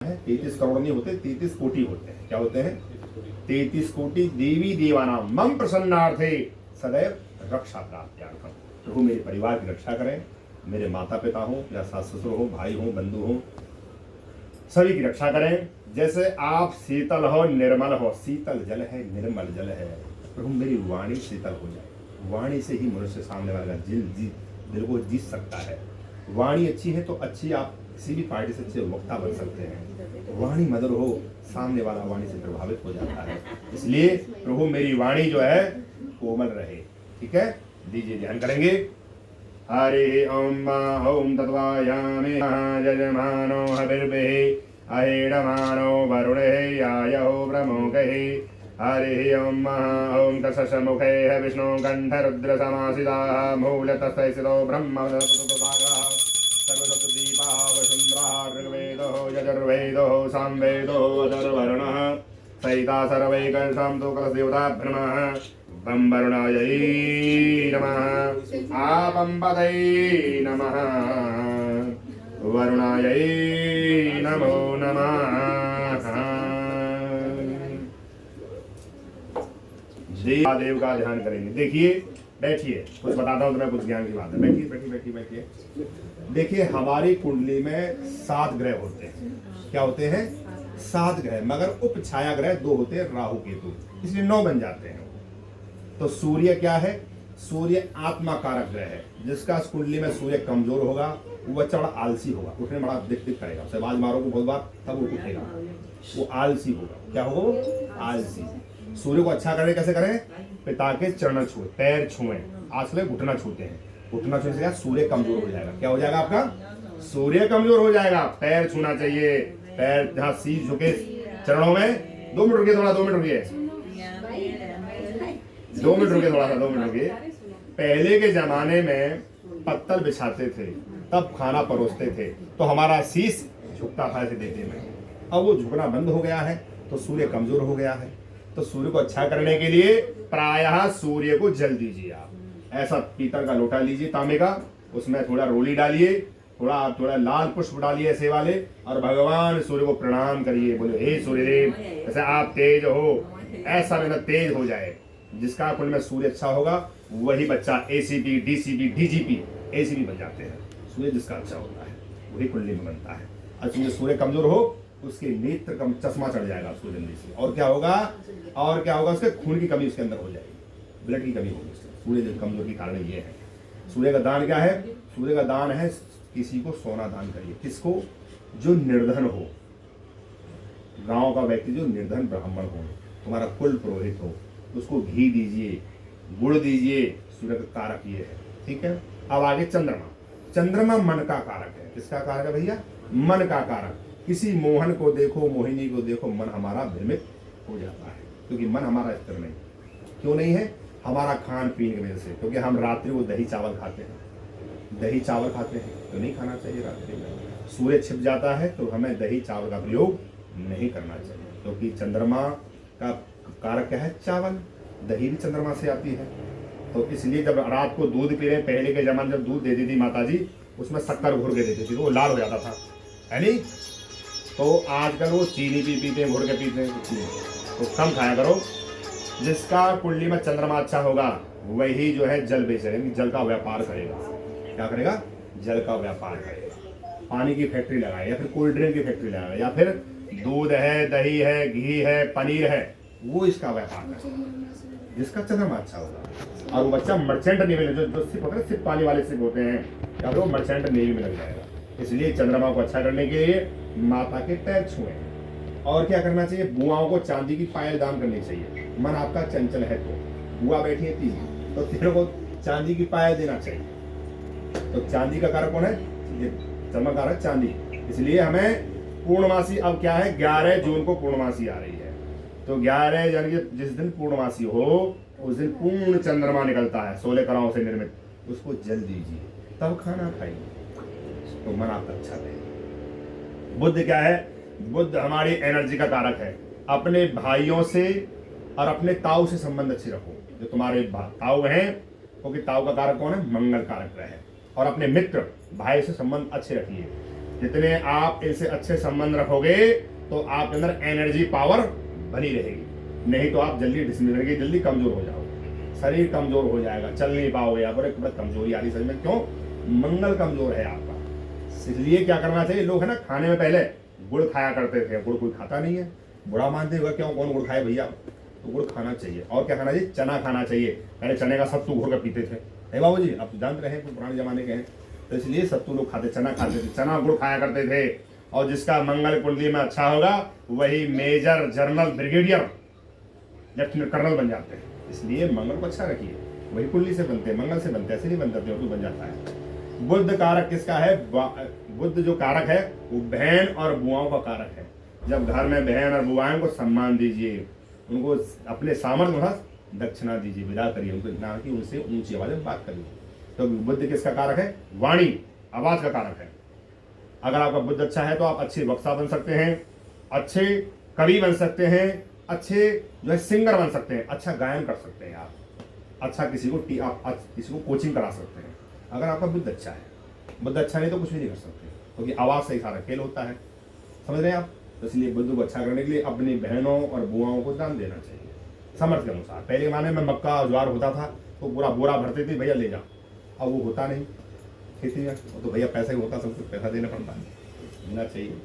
33 करोड़ नहीं होते, 33 कोटि होते हैं। क्या होते हैं? 33 कोटि देवी देवानां मम प्रसन्नार्थे सदैव रक्षा प्राप्त्यार्थम। प्रभु मेरे परिवार की रक्षा करें, मेरे माता पिता हो या सास ससुर हो, भाई हो, बंधु हो, सभी की रक्षा करें। जैसे आप शीतल हो, निर्मल हो, शीतल जल है, निर्मल जल है। प्रभु मेरी वाणी शीतल हो जाए। वाणी से ही मनुष्य सामने वाले का दिल को जीत सकता है। वाणी अच्छी है तो अच्छी आप किसी भी पार्टी से अच्छे वक्ता बन सकते हैं। वाणी मधुर हो, सामने वाला वाणी से प्रभावित हो जाता है। इसलिए प्रभु मेरी वाणी जो है कोमल रहे। ठीक है, दीजिए ध्यान करेंगे। हरि ओम ओम तत्वायामे यजमानो हविर्भिः अहेडमानो वरुणे यायो ब्रह्मोकैः। हरि ओम ओम तत्समुखे विष्णु कंठरुद्र समासिताः मूलतस्थे स्थितो ब्रह्म ऋग्वेदो यजुर्वेदो सामवेदो अथर्वणः सहिता सर्वैकर्षां तु कलदेवता ब्रह्मः। बं वरुणायै नमः, आपं पतये नमः, वरुणायै नमो नमः। देव का ध्यान करेंगे। देखिए, बैठिए, कुछ बताता हूँ तुम्हें, कुछ ज्ञान की बात है। बैठिए बैठिए बैठिए बैठिए। देखिए, हमारी कुंडली में 7 ग्रह होते हैं। क्या होते हैं? 7 ग्रह, मगर उप छाया ग्रह 2 होते हैं, राहु केतु, इसलिए 9 बन जाते हैं। तो सूर्य क्या है? सूर्य आत्मा कारक ग्रह है। जिसका कुंडली में सूर्य कमजोर होगा वो बच्चा बड़ा आलसी होगा, उठने बड़ा दिक करेगा, उसे आवाज मारोगे बहुत बार तब वो उठेगा, वो आलसी होगा। क्या होगा वो? आलसी। सूर्य को अच्छा करें, कैसे करें? पिता के चरण छुए, पैर छुए। आजकल घुटना छूते हैं, घुटना छूने से क्या? सूर्य कमजोर हो जाएगा। क्या हो जाएगा आपका? सूर्य कमजोर हो जाएगा। पैर छूना चाहिए, पैर जहाँ शीश झुके चरणों में। 2 मिनट रुकिए, थोड़ा 2 मिनट रुकिए, 2 मिनट रुकिए, थोड़ा सा 2 मिनट रुकिए। पहले के जमाने में पत्तल बिछाते थे, तब खाना परोसते थे, तो हमारा शीश झुकता था ऐसे देते में। अब वो झुकना बंद हो गया है, तो सूर्य कमजोर हो गया है। तो सूर्य को अच्छा करने के लिए प्रायः सूर्य को जल दीजिए। आप ऐसा पीतल का लोटा लीजिए, तांबे का, उसमें थोड़ा रोली डालिए, थोड़ा लाल पुष्प डालिए ऐसे वाले, और भगवान सूर्य को प्रणाम करिए। बोले, हे सूर्यदेव, जैसे आप तेज हो, ऐसा मेरा तेज हो जाए। जिसका कुल में सूर्य अच्छा होगा वही बच्चा एसीपी, डीसीपी, डीजीपी, एसीपी बन जाते हैं। सूर्य जिसका अच्छा होता है वही कुंडली में बनता है। अच्छा, सूर्य कमजोर हो उसके नेत्र कम चश्मा चढ़ जाएगा उसको जल्दी से। और क्या होगा? और क्या होगा? उसके खून की कमी उसके अंदर हो जाएगी, ब्लड की कमी होगी उसके। सूर्य जो कमजोर की कारण ये है। सूर्य का दान क्या है? सूर्य का दान है किसी को सोना दान करिए। किसको? जो निर्धन हो, गांव का व्यक्ति जो निर्धन ब्राह्मण हो, तुम्हारा कुल पुरोहित हो, उसको घी दीजिए, गुड़ दीजिए। सूर्य का कारक ये है। ठीक है, अब आगे चंद्रमा। चंद्रमा मन का कारक है। किसका कारक है भैया? मन का कारक। किसी मोहन को देखो, मोहिनी को देखो, मन हमारा भ्रमित हो जाता है, क्योंकि मन हमारा स्थिर नहीं। क्यों नहीं है? हमारा खान पीन की वजह से। क्योंकि हम रात्रि को दही चावल खाते हैं, दही चावल खाते हैं तो नहीं खाना चाहिए रात्रि में। सूर्य छिप जाता है तो हमें दही चावल का प्रयोग नहीं करना चाहिए, क्योंकि चंद्रमा का कारक क्या है? चावल। दही भी चंद्रमा से आती है। तो इसलिए जब रात को दूध पी रहे, पहले के जमाने जब दूध देती थी माता जी, उसमें शक्कर घुर के देती थी तो वो लाल हो जाता था, है नहीं? तो आजकल वो चीनी पीते हैं, घुर के पीते हैं। तो कम खाया करो। जिसका कुंडली में चंद्रमा अच्छा होगा वही जो है जल बेचेगा, जल का व्यापार करेगा। क्या करेगा? जल का व्यापार करेगा। पानी की फैक्ट्री लगाए, या फिर कोल्ड ड्रिंक की फैक्ट्री लगाए, या फिर दूध है, दही है, घी है, पनीर है, वो इसका व्यापार करेगा। जिसका चंद्रमा अच्छा होगा। और वो बच्चा मर्चेंट नेवी में, जो सिर्फ पानी वाले सिर्फ होते हैं, या फिर वो मर्चेंट नेवी में लग जाएगा। इसलिए चंद्रमा को अच्छा करने के लिए माता के पैर छुएं। और क्या करना चाहिए? बुआओं को चांदी की पायल दान करनी चाहिए। मन आपका चंचल है तो बुआ बैठी है 3, तो तेरे को चांदी की पायल देना चाहिए। तो चांदी का कारक कौन है? ये चंद्रमा कारक चांदी। इसलिए हमें पूर्णमासी, अब क्या है, 11 जून को पूर्णमासी आ रही है, तो 11 यानी कि जिस दिन पूर्णमासी हो उस दिन पूर्ण चंद्रमा निकलता है 16 कलाओं से निर्मित। उसको जल दीजिए, तब खाना खाइए, तो मन आपका अच्छा रहे। बुध क्या है? बुध हमारी एनर्जी का कारक है। अपने भाइयों से और अपने ताऊ से संबंध अच्छे रखो। जो तुम्हारे ताऊ हैं, क्योंकि ताऊ का कारक कौन है? मंगल कारक है। और अपने मित्र भाई से संबंध अच्छे रखिए। जितने आप इनसे अच्छे संबंध रखोगे तो आपके अंदर एनर्जी पावर बनी रहेगी, नहीं तो आप जल्दी डिसमिलेंगे, जल्दी कमजोर हो जाओगे, शरीर कमजोर हो जाएगा, चल नहीं पाओगे, आप बड़े कमजोरी आ रही शरीर में। क्यों? मंगल कमजोर है आपका। इसलिए क्या करना चाहिए, लोग है ना खाने में पहले गुड़ खाया करते थे, गुड़ कोई खाता नहीं है, बुरा मानते होगा, क्यों कौन गुड़ खाए भैया, तो गुड़ खाना चाहिए। और क्या खाना चाहिए, चना खाना चाहिए। पहले चने का सत्तू घोल कर पीते थे, है बाबू जी, आप तो जानते रहे पुराने जमाने के हैं, तो इसलिए सत्तू लोग खाते, चना खाते थे, चना गुड़ खाया करते थे। और जिसका मंगल कुंडली में अच्छा होगा वही major general brigadier lieutenant colonel बन जाते हैं। इसलिए मंगल को अच्छा रखिए, वही कुंडली से बनते हैं, मंगल से बनते हैं, ऐसे नहीं बनता तो बन जाता है। बुद्ध कारक किसका है, बुद्ध जो कारक है वो बहन और बुआओं का कारक है। जब घर में बहन और बुआओं को सम्मान दीजिए, उनको अपने सामर्थ्य दक्षिणा दीजिए, विदा करिए उनको, ना कि उनसे ऊंची आवाज में बात करिए। तो बुद्ध किसका कारक है, वाणी, आवाज का कारक है। अगर आपका बुद्ध अच्छा है तो आप अच्छे वक्ता बन सकते हैं, अच्छे कवि बन सकते हैं, अच्छे जो है सिंगर बन सकते हैं, अच्छा गायन कर सकते हैं आप, अच्छा किसी को कोचिंग करा सकते हैं, अगर आपका बुद्ध अच्छा है। बुद्ध अच्छा नहीं तो कुछ भी नहीं कर सकते, क्योंकि आवाज से ही सारा खेल होता है, समझ रहे हैं आप। तो इसलिए बुद्ध को अच्छा करने के लिए अपनी बहनों और बुआओं को दान देना चाहिए समर्थ के अनुसार। पहले जमाने में मक्का ज्वार होता था तो पूरा बोरा भरते थे, भैया ले जाओ, अब वो होता नहीं खेती में, तो भैया पैसा ही होता, सब कुछ पैसा देना पड़ता है, देना चाहिए।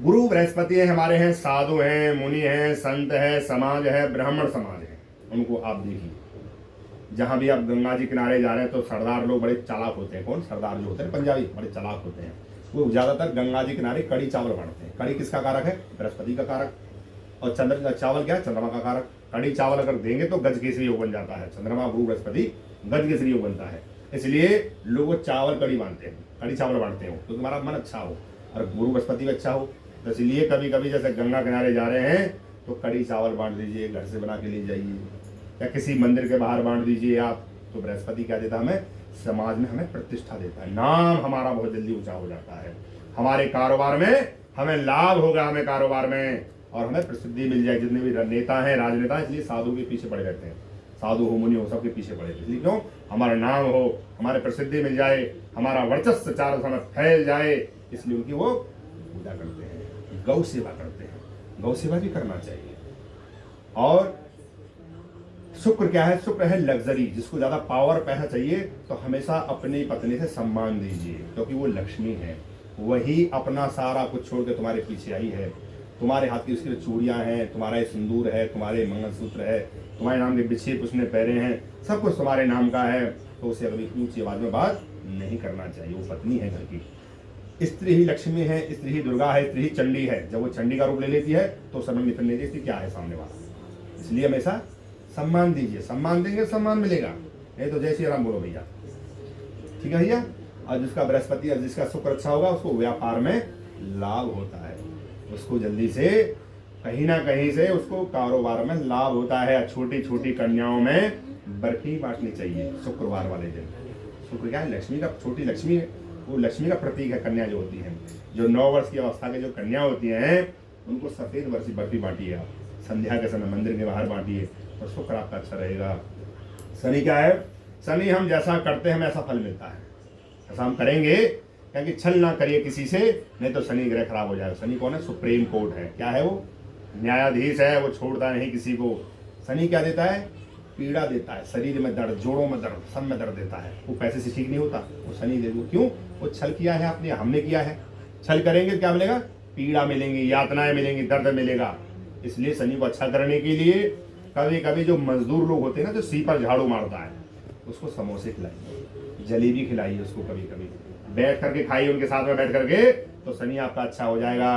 गुरु बृहस्पति है हमारे, हैं साधु हैं, मुनि हैं, संत है, समाज है, ब्राह्मण समाज है, उनको आप देखिए। जहाँ भी आप गंगा जी किनारे जा रहे हैं तो सरदार लोग बड़े चालाक होते हैं। कौन सरदार जो होते हैं पंजाबी, बड़े चालाक होते हैं। वो ज्यादातर गंगा जी किनारे कड़ी चावल बांटते हैं। कड़ी किसका कारक है, बृहस्पति का कारक। और चंद्र का चावल क्या है, चंद्रमा का कारक। कड़ी चावल अगर देंगे तो गज केसरी योग बन जाता है, चंद्रमा गुरु बृहस्पति गज केसरी योग बनता है। इसलिए लोग चावल कड़ी बांटते हैं, कड़ी चावल बांटते हो तो तुम्हारा मन अच्छा हो और गुरु बृहस्पति भी अच्छा हो। तो इसलिए कभी कभी जैसे गंगा किनारे जा रहे हैं तो कड़ी चावल बांट दीजिए, घर से बना के ले जाइए, या किसी मंदिर के बाहर बांट दीजिए आप। तो बृहस्पति क्या देता है हमें, समाज में हमें प्रतिष्ठा देता है, नाम हमारा बहुत जल्दी ऊंचा हो जाता है, हमारे कारोबार में हमें लाभ होगा, हमें कारोबार में, और हमें प्रसिद्धि मिल जाए। जितने भी नेता हैं, राजनेता, इसलिए साधु के पीछे पड़े रहते हैं, साधु हो मुनि हो सबके पीछे पड़े रहते हैं। इसलिए क्यों, हमारा नाम हो, हमारे प्रसिद्धि मिल जाए, हमारा वर्चस्व चारों समय फैल जाए, इसलिए उनकी वो पूजा करते हैं, गौ सेवा करते हैं। गौ सेवा भी करना चाहिए। और शुक्र क्या है, शुक्र है लग्जरी, जिसको ज्यादा पावर पैसा चाहिए तो हमेशा अपनी पत्नी से सम्मान दीजिए, क्योंकि वो लक्ष्मी है, वही अपना सारा कुछ छोड़ के तुम्हारे पीछे आई है। तुम्हारे हाथ की उसकी चूड़ियां हैं, तुम्हारा सिंदूर है, तुम्हारे मंगलसूत्र है, तुम्हारे नाम के बिछे उसने पहरे हैं, सब कुछ तुम्हारे नाम का है। तो उसे अभी ऊंची आवाज में बात नहीं करना चाहिए, वो पत्नी है घर की। स्त्री ही लक्ष्मी है, स्त्री ही दुर्गा है, स्त्री ही चंडी है। जब वो चंडी का रूप ले लेती है तो समय निकल नहीं देती क्या है सामने वाला। इसलिए हमेशा सम्मान दीजिए, सम्मान देंगे सम्मान मिलेगा, नहीं तो जय श्री राम बोलो भैया, ठीक है भैया। और जिसका बृहस्पति और जिसका शुक्र अच्छा होगा उसको व्यापार में लाभ होता है, उसको जल्दी से कहीं ना कहीं से उसको कारोबार में लाभ होता है। छोटी छोटी कन्याओं में बर्फी बांटनी चाहिए शुक्रवार वाले दिन। शुक्र क्या है, लक्ष्मी का, छोटी लक्ष्मी है, वो लक्ष्मी का प्रतीक है। कन्या जो होती है, जो 9 वर्ष की अवस्था के जो कन्या होती हैं, उनको सफेद बर्फी बांटिए आप, संध्या के समय मंदिर के बाहर बांटिए, और शुक्र आपका अच्छा रहेगा। शनि क्या है, शनि हम जैसा करते हैं हमें ऐसा फल मिलता है, ऐसा हम करेंगे, क्योंकि छल ना करिए किसी से, नहीं तो शनि ग्रह खराब हो जाएगा। शनि कौन है, सुप्रीम कोर्ट है, क्या है वो, न्यायाधीश है, वो छोड़ता नहीं किसी को। शनि क्या देता है, पीड़ा देता है, शरीर में दर्द, जोड़ों में दर्द, सब में दर्द देता है। वो पैसे से ठीक नहीं होता, वो शनि दे दो। क्यों, वो छल किया है आपने, हमने किया है। छल करेंगे क्या मिलेगा, पीड़ा मिलेंगी, यातनाएं मिलेंगी, दर्द मिलेगा। इसलिए शनि को अच्छा करने के लिए कभी कभी जो मजदूर लोग होते हैं ना, जो सीपर झाड़ू मारता है, उसको समोसे खिलाइए, जलेबी खिलाइए उसको, कभी कभी बैठ करके खाइए उनके साथ में बैठ करके, तो शनि आपका अच्छा हो जाएगा।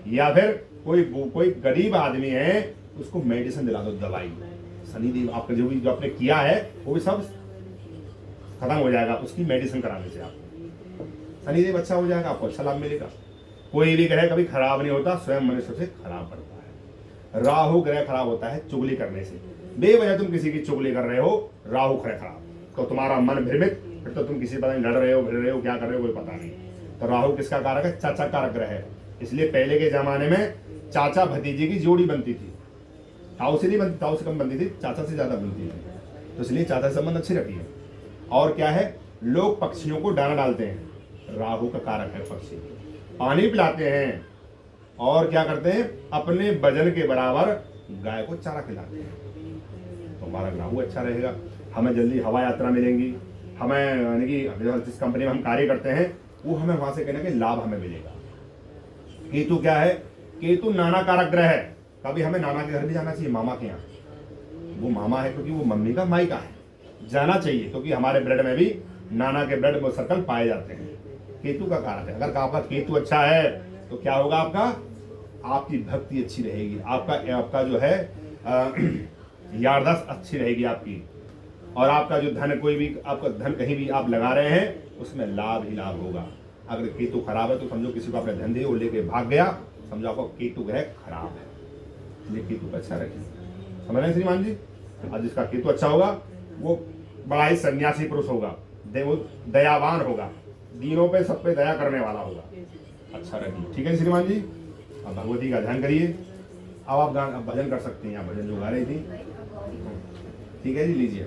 या फिर कोई गरीब आदमी है उसको मेडिसिन दिला दो, दवाई। शनि देव आपका जो भी जो आपने किया है वो भी सब खत्म हो जाएगा उसकी मेडिसिन कराने से। आप शनिदेव अच्छा हो जाएगा, आपको अच्छा लाभ मिलेगा। कोई भी ग्रह कभी खराब नहीं होता, स्वयं मनुष्य से खराब करता है। राहु ग्रह खराब होता है चुगली करने से, बेवजह तुम किसी की चुगली कर रहे हो, राहु ग्रह खराब, तो तुम्हारा मन भ्रमित, फिर तो तुम किसी पर लड़ रहे हो, भिड़ रहे हो, क्या कर रहे हो कोई पता नहीं। तो राहु किसका कारक है, चाचा कारक ग्रह है। इसलिए पहले के जमाने में चाचा भतीजे की जोड़ी बनती थी, ताऊ से नहीं बनती, ताऊ से कम बनती थी, चाचा से ज्यादा बनती थी। तो इसलिए चाचा से संबंध अच्छे रखिए। और क्या है, लोग पक्षियों को दाना डालते हैं, राहु का कारक है पक्षी। पानी पिलाते हैं और क्या करते हैं, अपने वजन के बराबर गाय को चारा खिलाते हैं, तो हमारा राहु अच्छा रहेगा। हमें जल्दी हवा यात्रा मिलेंगी, हमें यानी कि जिस कंपनी में हम कार्य करते हैं वो हमें वहां से कहने के लाभ हमें मिलेगा। केतु क्या है, केतु नाना कारक ग्रह है। कभी हमें नाना के घर भी जाना चाहिए, मामा के यहाँ। वो मामा है क्योंकि वो मम्मी का माई का है, जाना चाहिए क्योंकि हमारे ब्लड में भी नाना के ब्लड में सर्कल पाए जाते हैं। केतु का कारक है। अगर आपका केतु अच्छा है तो क्या होगा, आपका आपकी भक्ति अच्छी रहेगी, आपका जो है याददाश्त अच्छी रहेगी आपकी, और आपका जो धन, कोई भी आपका धन कहीं भी आप लगा रहे हैं उसमें लाभ ही लाभ होगा। अगर केतु खराब है तो समझो किसी को आपने धन दिया वो लेके भाग गया, समझो आपको केतु ग्रह खराब है, इसलिए केतु का अच्छा रखिए। समझ रहे हैं श्रीमान जी। और जिसका केतु अच्छा होगा वो बड़ा ही सन्यासी पुरुष होगा, वो दयावान होगा, दीनों पे सब पे दया करने वाला होगा। अच्छा रखिए, ठीक है श्रीमान जी। अब भगवती का ध्यान करिए। अब आप भजन कर सकते हैं, यहाँ भजन जो गा रही थी, ठीक है जी, लीजिए।